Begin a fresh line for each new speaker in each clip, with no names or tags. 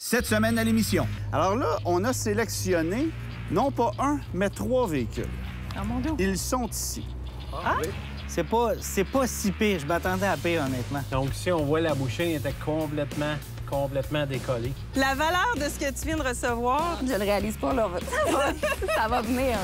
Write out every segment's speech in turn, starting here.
Cette semaine à l'émission. Alors là, on a sélectionné non pas un, mais 3 véhicules.
Ah, mon Dieu.
Ils sont ici.
Ah?
Oui.
C'est pas si pire. Je m'attendais à pire, honnêtement.
Donc, ici, on voit la bouchée était complètement décollée.
La valeur de ce que tu viens de recevoir,
Je le réalise pas, là. Ça va venir.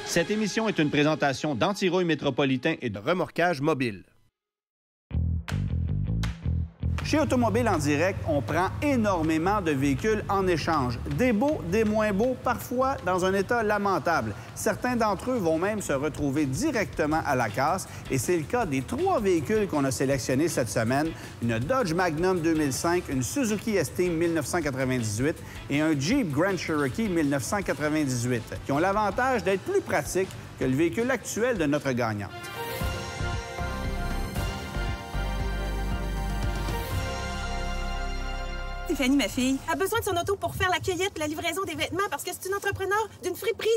Cette émission est une présentation d'Antirouille Métropolitain et de Remorquage Mobile. Chez Automobile en direct, on prend énormément de véhicules en échange. Des beaux, des moins beaux, parfois dans un état lamentable. Certains d'entre eux vont même se retrouver directement à la casse. Et c'est le cas des 3 véhicules qu'on a sélectionnés cette semaine. Une Dodge Magnum 2005, une Suzuki S-Team 1998 et un Jeep Grand Cherokee 1998, qui ont l'avantage d'être plus pratiques que le véhicule actuel de notre gagnante.
Stéphanie, ma fille, a besoin de son auto pour faire la cueillette, la livraison des vêtements parce que c'est une entrepreneur d'une friperie.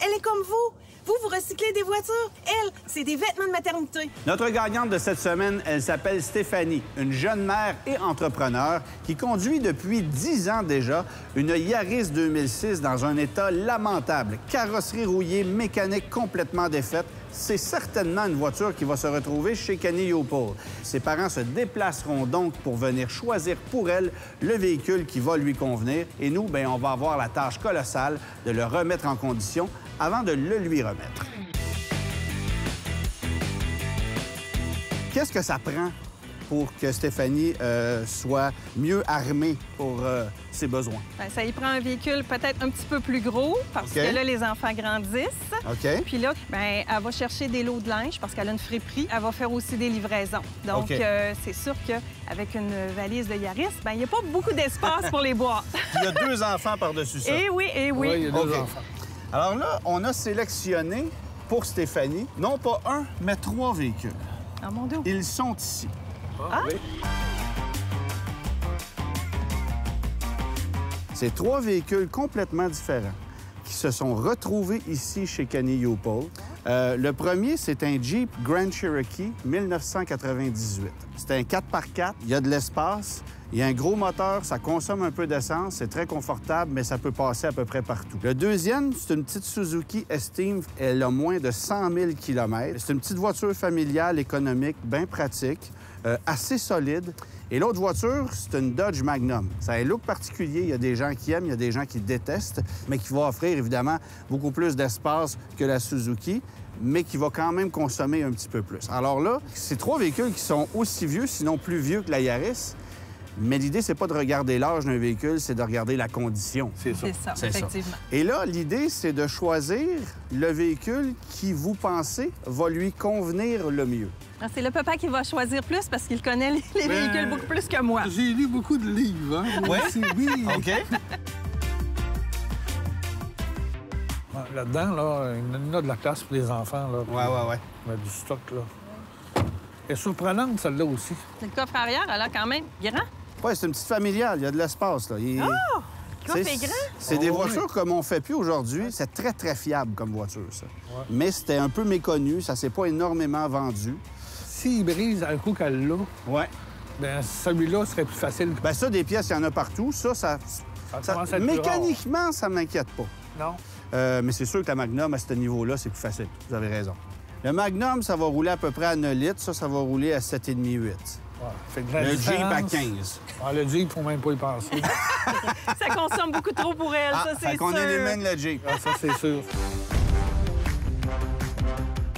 Elle est comme vous. Vous recyclez des voitures. Elle, c'est des vêtements de maternité.
Notre gagnante de cette semaine, elle s'appelle Stéphanie, une jeune mère et entrepreneur qui conduit depuis 10 ans déjà une Yaris 2006 dans un état lamentable. Carrosserie rouillée, mécanique complètement défaite. C'est certainement une voiture qui va se retrouver chez Kenny Youpold. Ses parents se déplaceront donc pour venir choisir pour elle le véhicule qui va lui convenir. Et nous, bien, on va avoir la tâche colossale de le remettre en condition avant de le lui remettre. Qu'est-ce que ça prend pour que Stéphanie soit mieux armée pour ses besoins?
Bien, ça y prend un véhicule peut-être un petit peu plus gros parce que là, les enfants grandissent.
OK.
Puis là, bien, elle va chercher des lots de linge parce qu'elle a une friperie. Elle va faire aussi des livraisons. Donc,
OK.
C'est sûr qu'avec une valise de Yaris, bien, il n'y a pas beaucoup d'espace pour les boîtes.
Il y a 2 enfants par-dessus ça.
Eh oui, eh oui.
Oui, il y a 2
OK.
enfants.
Alors là, on a sélectionné pour Stéphanie, non pas 1, mais 3 véhicules.
Ah, mon Dieu.
Ils sont ici.
Ah, oui.
C'est 3 véhicules complètement différents qui se sont retrouvés ici chez Kenny Youpold. Le premier, c'est un Jeep Grand Cherokee 1998. C'est un 4x4, il y a de l'espace, il y a un gros moteur, ça consomme un peu d'essence, c'est très confortable, mais ça peut passer à peu près partout. Le deuxième, c'est une petite Suzuki S-Team. Elle a moins de 100 000 km. C'est une petite voiture familiale, économique, bien pratique, assez solide. Et l'autre voiture, c'est une Dodge Magnum. Ça a un look particulier. Il y a des gens qui aiment, il y a des gens qui détestent, mais qui va offrir, évidemment, beaucoup plus d'espace que la Suzuki, mais qui va quand même consommer un petit peu plus. Alors là, c'est 3 véhicules qui sont aussi vieux, sinon plus vieux que la Yaris. Mais l'idée, c'est pas de regarder l'âge d'un véhicule, c'est de regarder la condition.
C'est ça.
C'est ça,
C'est ça.
effectivement.
Et là, l'idée, c'est de choisir le véhicule qui, vous pensez, va lui convenir le mieux.
Ah, c'est le papa qui va choisir plus parce qu'il connaît les véhicules beaucoup plus que moi.
J'ai lu beaucoup de livres, hein? Moi aussi, oui.
OK.
Là-dedans, là, il y en a de la place pour les enfants, là.
Ouais.
Il y a du stock, là. Elle est surprenante, celle-là aussi.
Le coffre arrière, elle a quand même grand.
Ouais, c'est une petite familiale, il y a de l'espace, là.
Le coffre est grand.
C'est des
Oh,
voitures comme on fait plus aujourd'hui. C'est très, très fiable comme voiture, ça. Mais c'était un peu méconnu, ça s'est pas énormément vendu.
S'il brise un coup qu'elle l'a,
Ouais.
bien, celui-là serait plus facile.
Ben ça, des pièces, il y en a partout. Ça
commence à être plus
mécaniquement, ça m'inquiète pas.
Non.
Mais c'est sûr que la Magnum, à ce niveau-là, c'est plus facile. Vous avez raison. Le Magnum, ça va rouler à peu près à 9 litres. Ça va rouler à 7,5-8.
Ouais. Fait que la
Le Jeep à
différence-
15.
Ah, le Jeep, faut même pas y penser.
Ça consomme beaucoup trop pour elle, ça, c'est
fait qu'on
sûr.
élimine le Jeep.
Ah, ça, c'est sûr.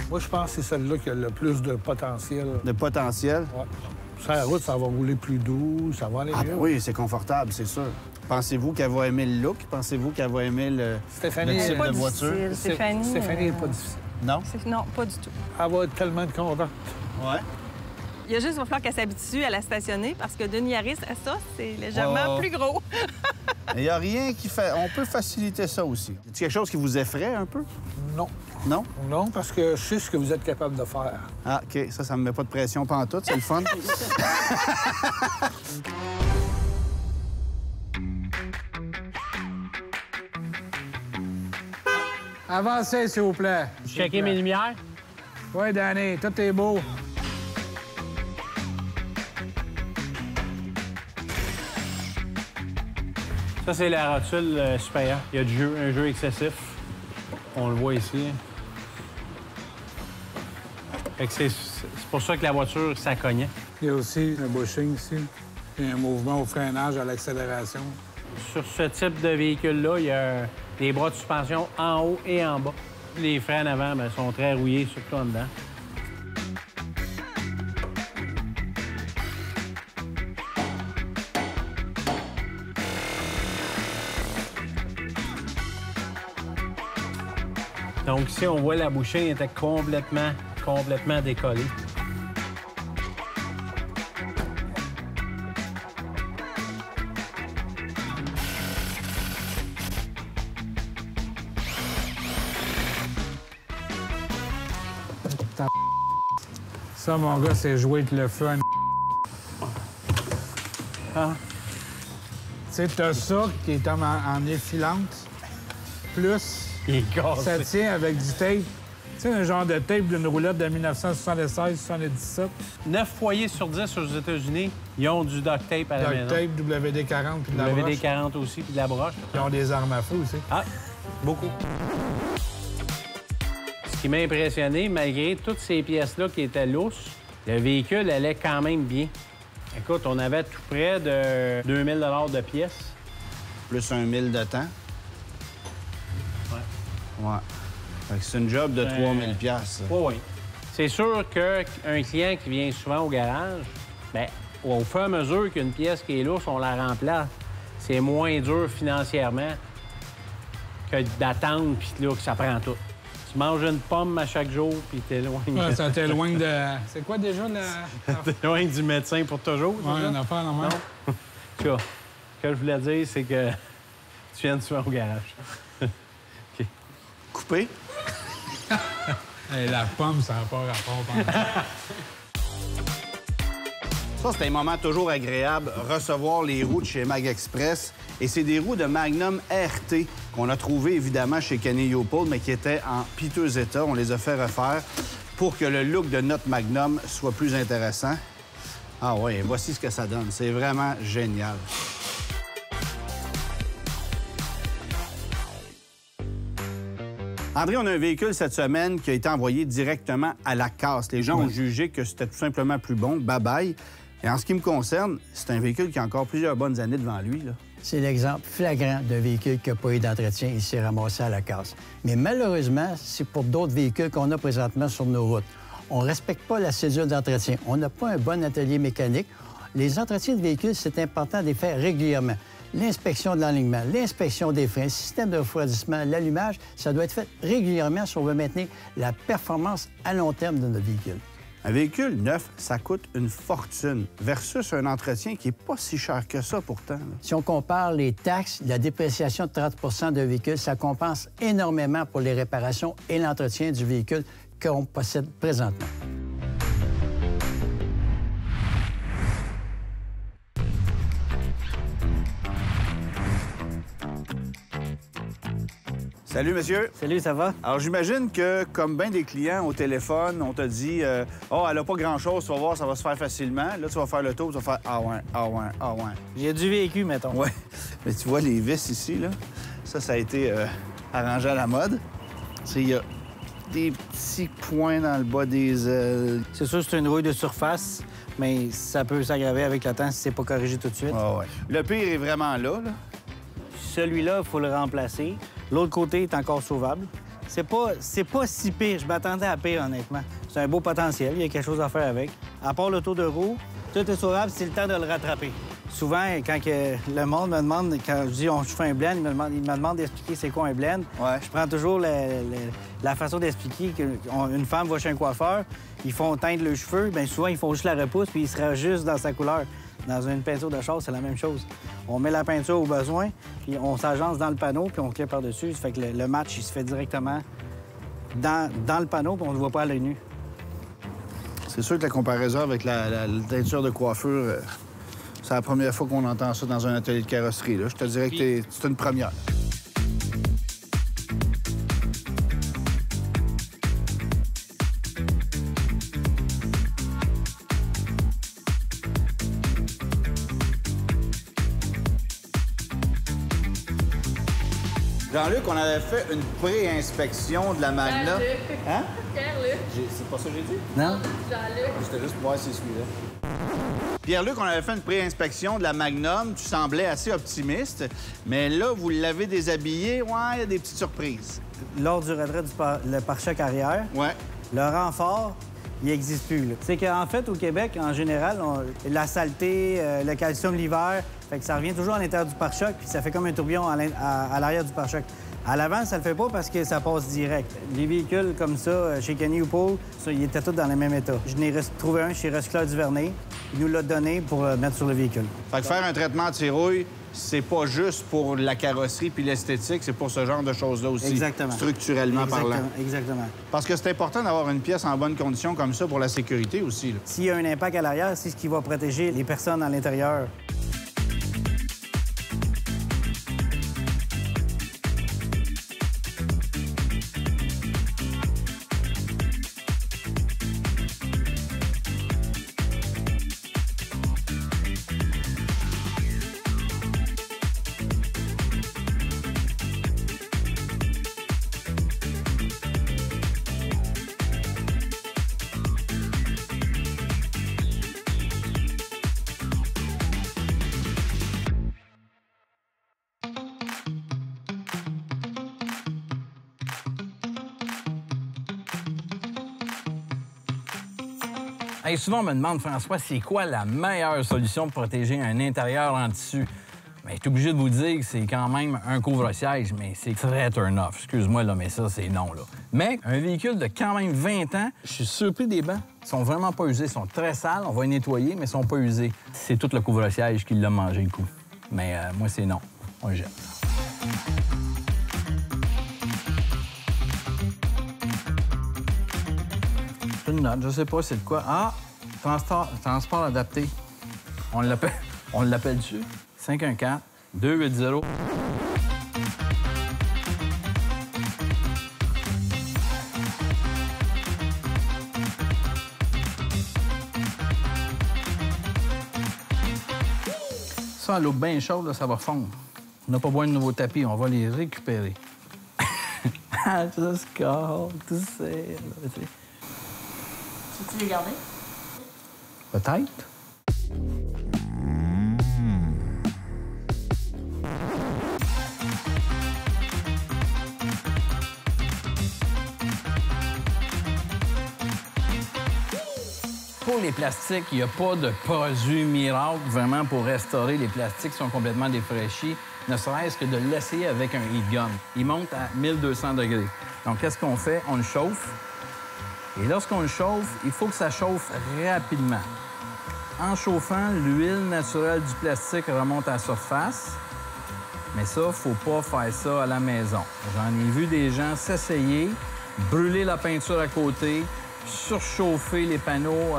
Moi, je pense que c'est celle-là qui a le plus de potentiel.
De potentiel.
Ouais. Sur la route, ça va rouler plus doux, ça va aller
Ah,
mieux.
ben oui, c'est confortable, c'est sûr. Pensez-vous qu'elle va aimer le look? Pensez-vous qu'elle va aimer le
Stéphanie,
type
pas
de voiture?
difficile. Stéphanie,
Stéphanie n'est pas difficile.
Non?
Non, pas du tout.
Elle va être tellement contente.
Ouais.
Il y a juste, il va falloir qu'elle s'habitue à la stationner parce que d'une Yaris à ça, c'est légèrement
Oh.
plus gros.
Il n'y a rien qui fait... On peut faciliter ça aussi. Y a quelque chose qui vous effraie un peu?
Non.
Non?
Non, parce que je sais ce que vous êtes capable de faire.
Ah, OK. Ça me met pas de pression pantoute. C'est le fun.
Avancez, s'il vous plaît.
Checker mes lumières.
Oui, Danny, tout est beau.
Ça, c'est la rotule supérieure. Il y a un jeu excessif. On le voit ici. Fait que c'est pour ça que la voiture, ça cognait.
Il y a aussi un bushing ici. Il y a un mouvement au freinage, à l'accélération.
Sur ce type de véhicule-là, il y a des bras de suspension en haut et en bas. Les freins avant bien, sont très rouillés, surtout en dedans. Donc ici, on voit la bouchée était complètement décollée.
Ça, mon gars, c'est jouer avec le fun.
Ah.
Tu sais, t'as ça qui est en effilante, plus
Il est cassé.
ça tient avec du tape. Tu sais, un genre de tape d'une roulette de 1976-77.
9 foyers sur 10 aux États-Unis, ils ont du duct tape à la
Duct
maison.
tape, WD-40 puis de la broche.
WD-40 aussi, puis de la broche.
Ils ont des armes à feu aussi.
Ah, beaucoup. Ce qui m'a impressionné, malgré toutes ces pièces-là qui étaient lousses, le véhicule allait quand même bien. Écoute, on avait tout près de 2000 $ de pièces.
Plus 1000 de temps.
Ouais.
Ouais. Fait que c'est une job de 3000 $.
Oui, oui. C'est sûr qu'un client qui vient souvent au garage, bien, au fur et à mesure qu'une pièce qui est lousse, on la remplace. C'est moins dur financièrement que d'attendre puis là, que ça prend tout. Tu manges une pomme à chaque jour puis t'es loin.
Ouais, ça t'éloigne de... C'est quoi déjà la...
T'es loin du médecin pour toujours.
Ouais, une affaire normale.
En tout cas, ce que je voulais dire, c'est que tu viens souvent au garage. OK.
Coupé.
Hey, la pomme, ça n'a pas rapport.
Ça, c'est un moment toujours agréable, recevoir les roues de chez Mag Express. Et c'est des roues de Magnum RT qu'on a trouvées, évidemment, chez Kenny Leupold, mais qui étaient en piteux état. On les a fait refaire pour que le look de notre Magnum soit plus intéressant. Ah oui, voici ce que ça donne. C'est vraiment génial. André, on a un véhicule cette semaine qui a été envoyé directement à la casse. Les gens ont jugé que c'était tout simplement plus bon. Bye-bye. Et en ce qui me concerne, c'est un véhicule qui a encore plusieurs bonnes années devant lui, là.
C'est l'exemple flagrant d'un véhicule qui n'a pas eu d'entretien et s'est ramassé à la casse. Mais malheureusement, c'est pour d'autres véhicules qu'on a présentement sur nos routes. On ne respecte pas la cédule d'entretien. On n'a pas un bon atelier mécanique. Les entretiens de véhicules, c'est important de les faire régulièrement. L'inspection de l'alignement, l'inspection des freins, le système de refroidissement, l'allumage, ça doit être fait régulièrement si on veut maintenir la performance à long terme de notre véhicule.
Un véhicule neuf, ça coûte une fortune versus un entretien qui n'est pas si cher que ça pourtant, là.
Si on compare les taxes, la dépréciation de 30 d'un véhicule, ça compense énormément pour les réparations et l'entretien du véhicule qu'on possède présentement.
Salut, monsieur.
Salut, ça va?
Alors, j'imagine que, comme bien des clients au téléphone, on t'a dit oh, elle n'a pas grand-chose, tu vas voir, ça va se faire facilement. Là, tu vas faire le tour, tu vas faire ah ouais, ah ouais, ah ouais.
J'ai du vécu, mettons.
Ouais. Mais tu vois les vis ici, là, ça a été arrangé à la mode. Il y a des petits points dans le bas des ailes.
C'est sûr que c'est une rouille de surface, mais ça peut s'aggraver avec le temps si c'est pas corrigé tout de suite.
Ah ouais. Le pire est vraiment là.
Celui-là, il faut le remplacer. L'autre côté est encore sauvable. C'est pas si pire. Je m'attendais à pire, honnêtement. C'est un beau potentiel. Il y a quelque chose à faire avec. À part le tour de roue, tout est sauvable, c'est le temps de le rattraper. Souvent, quand le monde me demande, quand je dis je fais un blend, il me demande d'expliquer c'est quoi un blend.
Ouais.
Je prends toujours la façon d'expliquer qu'une femme va chez un coiffeur, ils font teindre leurs cheveux, bien souvent, ils font juste la repousse puis ils se rajustent dans sa couleur. Dans une peinture de char, c'est la même chose. On met la peinture au besoin, puis on s'agence dans le panneau, puis on clique par-dessus. Ça fait que le match, il se fait directement dans le panneau, puis on ne le voit pas à l'œil nu.
C'est sûr que la comparaison avec la teinture de coiffure, c'est la première fois qu'on entend ça dans un atelier de carrosserie, là. Je te dirais que c'est une première. Jean-Luc, on avait fait une pré-inspection de la Magnum. Hein?
Pierre-Luc.
C'est pas ça que j'ai dit?
Non?
Jean-Luc.
C'était juste pour voir si c'est celui-là. Pierre-Luc, on avait fait une pré-inspection de la Magnum. Tu semblais assez optimiste. Mais là, vous l'avez déshabillé. Ouais, il y a des petites surprises.
Lors du retrait le pare-choc arrière,
Ouais.
le renfort, il n'existe plus. C'est qu'en fait, au Québec, en général, la saleté, le calcium l'hiver, fait que ça revient toujours à l'intérieur du pare-choc, puis ça fait comme un tourbillon à l'arrière du pare-choc. À l'avant, ça le fait pas parce que ça passe direct. Les véhicules comme ça, chez Kenny ou Paul, ils étaient tous dans le même état. Je n'ai trouvé un chez Recycleur Duvernay. Il nous l'a donné pour mettre sur le véhicule.
Fait que faire un traitement anti-rouille, c'est pas juste pour la carrosserie puis l'esthétique, c'est pour ce genre de choses-là aussi.
Exactement.
Structurellement parlant.
Exactement.
Parce que c'est important d'avoir une pièce en bonne condition comme ça pour la sécurité aussi, là.
S'il y a un impact à l'arrière, c'est ce qui va protéger les personnes à l'intérieur.
Hey, souvent, on me demande, François, c'est quoi la meilleure solution pour protéger un intérieur en tissu? Bien, je suis obligé de vous dire que c'est quand même un couvre-siège, mais c'est très turn-off. Excuse-moi, là, mais ça, c'est non, là. Mais un véhicule de quand même 20 ans, je suis surpris des bancs. Ils sont vraiment pas usés. Ils sont très sales. On va les nettoyer, mais ils sont pas usés. C'est tout le couvre-siège qui l'a mangé, le coup. Mais moi, c'est non. On le jette. Une note, je sais pas c'est de quoi. Ah, transport adapté. On l'appelle-tu? 514-280. Ça, à l'eau bien chaude, là, ça va fondre. On n'a pas besoin de nouveaux tapis, on va les récupérer. Ah, just go, tu sais.
Tu les garder?
Peut-être. Pour les plastiques, il n'y a pas de produit miracle vraiment pour restaurer les plastiques qui sont complètement défraîchis, ne serait-ce que de l'essayer avec un heat gun. Il monte à 1200 degrés. Donc, qu'est-ce qu'on fait? On le chauffe. Et lorsqu'on le chauffe, il faut que ça chauffe rapidement. En chauffant, l'huile naturelle du plastique remonte à la surface. Mais ça, faut pas faire ça à la maison. J'en ai vu des gens s'essayer, brûler la peinture à côté, surchauffer les panneaux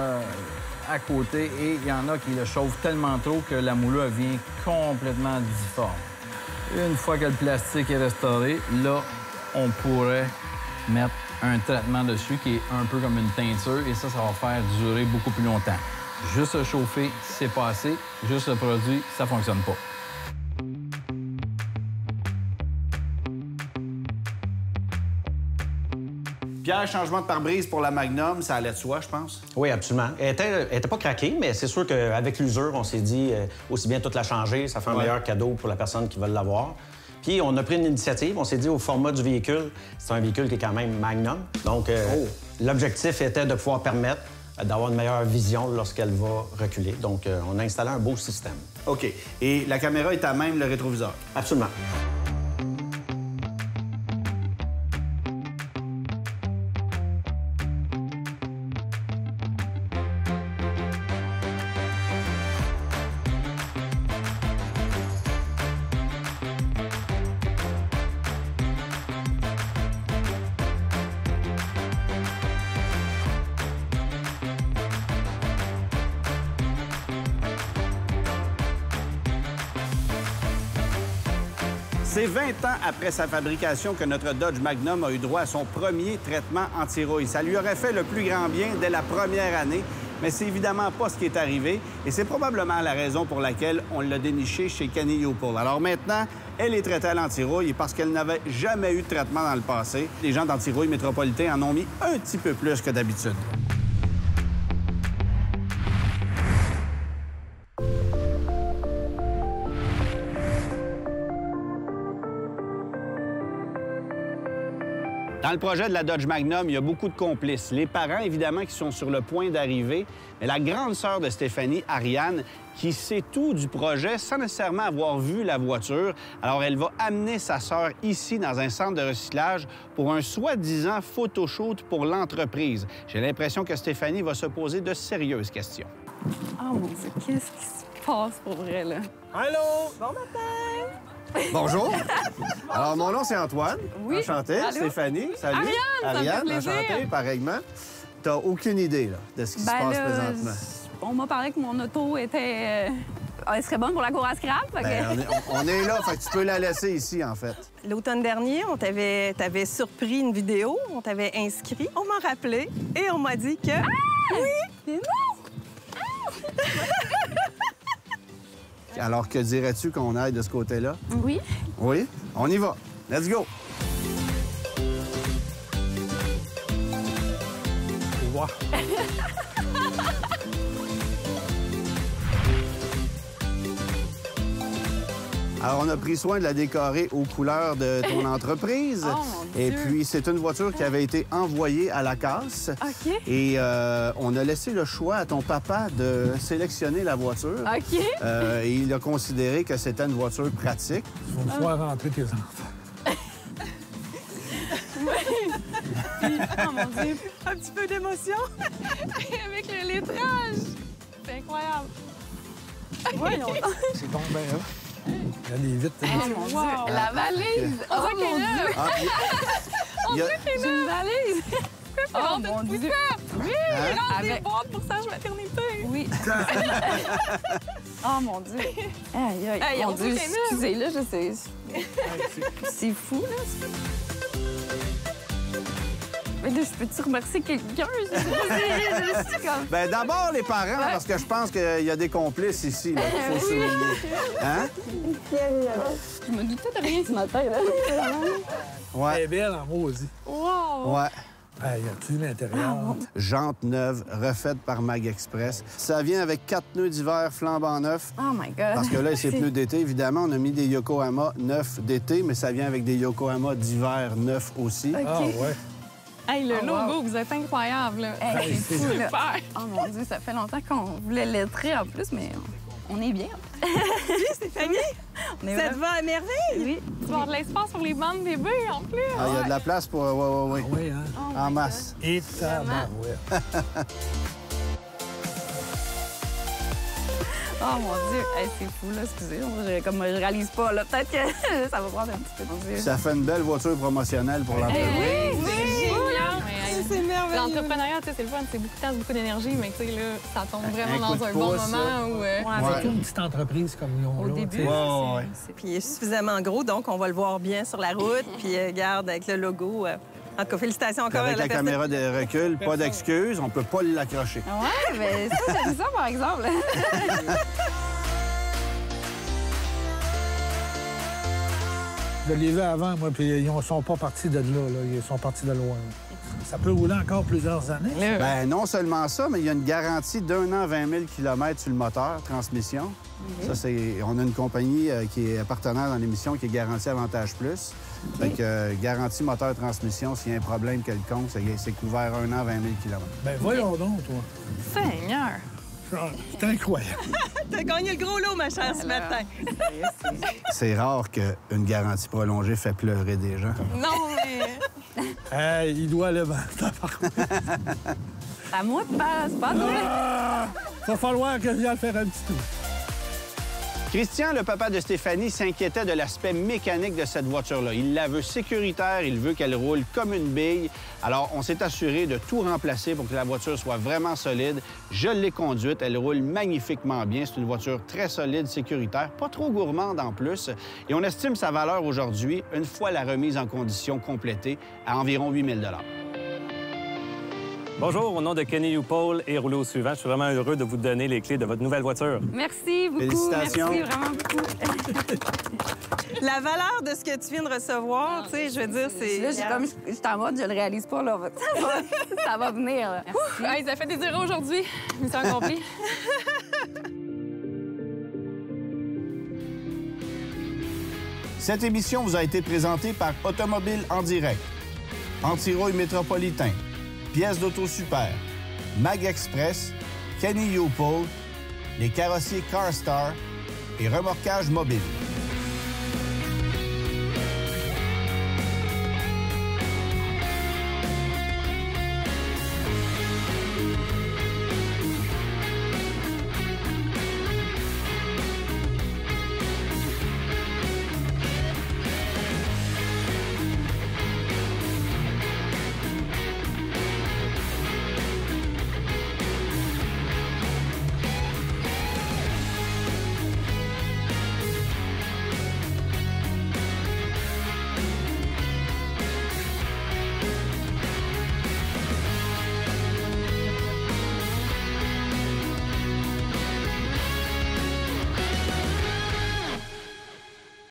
à côté, et il y en a qui le chauffent tellement trop que la moulure devient complètement difforme. Une fois que le plastique est restauré, là, on pourrait mettre un traitement dessus qui est un peu comme une teinture, et ça va faire durer beaucoup plus longtemps. Juste le chauffer, c'est pas assez. Juste le produit, ça fonctionne pas.
Pierre, changement de pare-brise pour la Magnum, ça allait de soi, je pense?
Oui, absolument. Elle était pas craquée, mais c'est sûr qu'avec l'usure, on s'est dit aussi bien toute la changer, ça fait un meilleur cadeau pour la personne qui veut l'avoir. Puis on a pris une initiative, on s'est dit au format du véhicule, c'est un véhicule qui est quand même Magnum. Donc l'objectif était de pouvoir permettre d'avoir une meilleure vision lorsqu'elle va reculer. Donc on a installé un beau système.
OK. Et la caméra est à même le rétroviseur?
Absolument.
C'est 20 ans après sa fabrication que notre Dodge Magnum a eu droit à son premier traitement anti-rouille. Ça lui aurait fait le plus grand bien dès la première année, mais c'est évidemment pas ce qui est arrivé, et c'est probablement la raison pour laquelle on l'a déniché chez Kenny U-POL. Alors maintenant, Elle est traitée à l'anti-rouille parce qu'elle n'avait jamais eu de traitement dans le passé. Les gens d'anti-rouille métropolitain en ont mis un petit peu plus que d'habitude. Dans le projet de la Dodge Magnum, il y a beaucoup de complices. Les parents, évidemment, qui sont sur le point d'arriver, mais la grande sœur de Stéphanie, Ariane, qui sait tout du projet sans nécessairement avoir vu la voiture. Alors, elle va amener sa sœur ici, dans un centre de recyclage, pour un soi-disant photoshoot pour l'entreprise. J'ai l'impression que Stéphanie va se poser de sérieuses questions.
Oh mon Dieu, qu'est-ce qui se passe pour vrai, là?
Allô?
Bon matin!
Bonjour. Alors, mon nom, c'est Antoine.
Oui.
Enchanté.
Allô?
Stéphanie, salut.
Ariane, ça me fait
Ariane,
plaisir.
enchanté, pareillement. T'as aucune idée, là, de ce qui se passe présentement.
On m'a parlé que mon auto était... elle serait bonne pour la cour à scrap. Fait que...
Ben, on est là, fait que tu peux la laisser ici, en fait.
L'automne dernier, t'avais surpris une vidéo, on t'avait inscrit, on m'a rappelé et on m'a dit que...
Ah!
Oui!
Mais non!
Alors, que dirais-tu qu'on aille de ce côté-là?
Oui.
Oui? On y va. Let's go!
Au revoir.
Alors, on a pris soin de la décorer aux couleurs de ton entreprise.
Oh, mon
Et
Dieu.
puis, c'est une voiture qui avait été envoyée à la casse.
OK.
Et on a laissé le choix à ton papa de sélectionner la voiture.
OK.
Et il a considéré que c'était une voiture pratique.
Il faut me faire rentrer tes enfants.
Oh mon Dieu.
Un petit peu d'émotion.
Avec le lettrage. C'est incroyable.
Voyons.
C'est donc bien, hein? Il y a des vitres.
Oh mon Dieu. La valise. Oh mon Dieu.
Ah, il y a-
C'est une valise. Oh mon Dieu. Oui.
Hein?
Avec boîtes pour sage maternité. Oui. Oh mon Dieu. Aïe, aïe.
Hey,
Mon
on
Dieu,
dit que c'est
excusez, là, je sais. C'est fou, là. Mais là, je peux-tu remercier quelqu'un? Je suis comme...
Ben d'abord les parents, parce que je pense qu'il y a des complices ici, là, qu'il faut souligner. Hein?
Je me doutais de rien ce matin, là.
Elle
Ouais.
est belle en maudit.
Wow!
Ouais.
Ah, y a-tu l'intérieur?
Jante neuve, refaite par Mag Express. Ça vient avec 4 pneus d'hiver flambant neufs.
Oh my God!
Parce que là, c'est pneus d'été. Évidemment, on a mis des Yokohama neufs d'été, mais ça vient avec des Yokohama d'hiver neufs aussi.
Ah, ouais.
Hey, le
Oh,
logo,
wow.
vous êtes incroyable, là.
Hey, c'est fou, là.
Super!
Oh mon Dieu, ça fait longtemps qu'on voulait lettrer en plus, mais on est bien.
Oui, Stéphanie,
On est
ça te
vraiment-
va à merveille?
Oui.
Tu vas avoir de l'espace pour les bandes bébés, en plus.
Ah, il y a de la place pour... Oui.
Oui, hein?
Oh
En
my
masse.
Et tabarouette.
Oh mon Dieu, hey, c'est fou, là, excusez. Je réalise pas, là. Peut-être que ça va prendre un petit peu. Mon Dieu.
Ça fait une belle voiture promotionnelle pour l'entreprise.
Oui, c'est génial! Mais, hey,
C'est merveilleux.
l'entrepreneuriat, tu sais, c'est le fun, c'est beaucoup de temps, beaucoup d'énergie, mais tu sais, là, ça tombe vraiment
coup
dans
de
un bon
pouce,
moment où...
Ouais,
C'est une petite entreprise comme ils ont
Au
là.
début,
tu sais.
Ouais.
Puis il est suffisamment gros, donc on va le voir bien sur la route. Puis garde avec le logo. En tout cas, félicitations
Puis
encore
avec
à
la
personne.
caméra de recul, pas d'excuses, on peut pas l'accrocher.
Ouais, mais ça, j'aime ça, par exemple.
Je l'ai vu avant, moi, puis ils ne sont pas partis de là, Ils sont partis de loin. Ça peut rouler encore plusieurs années.
Ben non seulement ça, mais il y a une garantie d'1 an, 20 000 km sur le moteur, transmission. Ça, c'est... On a une compagnie qui est partenaire dans l'émission qui est Garantie Avantage Plus. Fait que garantie moteur transmission, s'il y a un problème quelconque, c'est couvert 1 an, 20 000 km.
Ben voyons donc, toi.
Seigneur!
C'est incroyable.
T'as gagné le gros lot, ma chère, ce matin.
C'est rare qu'une garantie prolongée fait pleurer des gens.
Non, mais...
Hey, il doit aller vers ta
À moi de pas, c'est pas vrai.
Va falloir que je vienne faire un petit tour.
Christian, le papa de Stéphanie, s'inquiétait de l'aspect mécanique de cette voiture-là. Il la veut sécuritaire, il veut qu'elle roule comme une bille. Alors, on s'est assuré de tout remplacer pour que la voiture soit vraiment solide. Je l'ai conduite, elle roule magnifiquement bien. C'est une voiture très solide, sécuritaire, pas trop gourmande en plus. Et on estime sa valeur aujourd'hui, une fois la remise en condition complétée, à environ 8 000 $.
Bonjour, au nom de Kenny Youpoll et Rouleau au suivant, je suis vraiment heureux de vous donner les clés de votre nouvelle voiture.
Merci beaucoup.
Félicitations.
Merci vraiment beaucoup.
La valeur de ce que tu viens de recevoir, tu sais, je veux dire, c'est...
Là, je suis en mode, je le réalise pas, là. Ça va venir, là.
Merci. Hey, ça fait des heureux aujourd'hui. Mission accomplie.
Cette émission vous a été présentée par Automobile en direct, Antirouille Métropolitain, Pièces d'Auto Super, Mag Express, Kenny Youpoll, les carrossiers CarStar et Remorquage Mobile.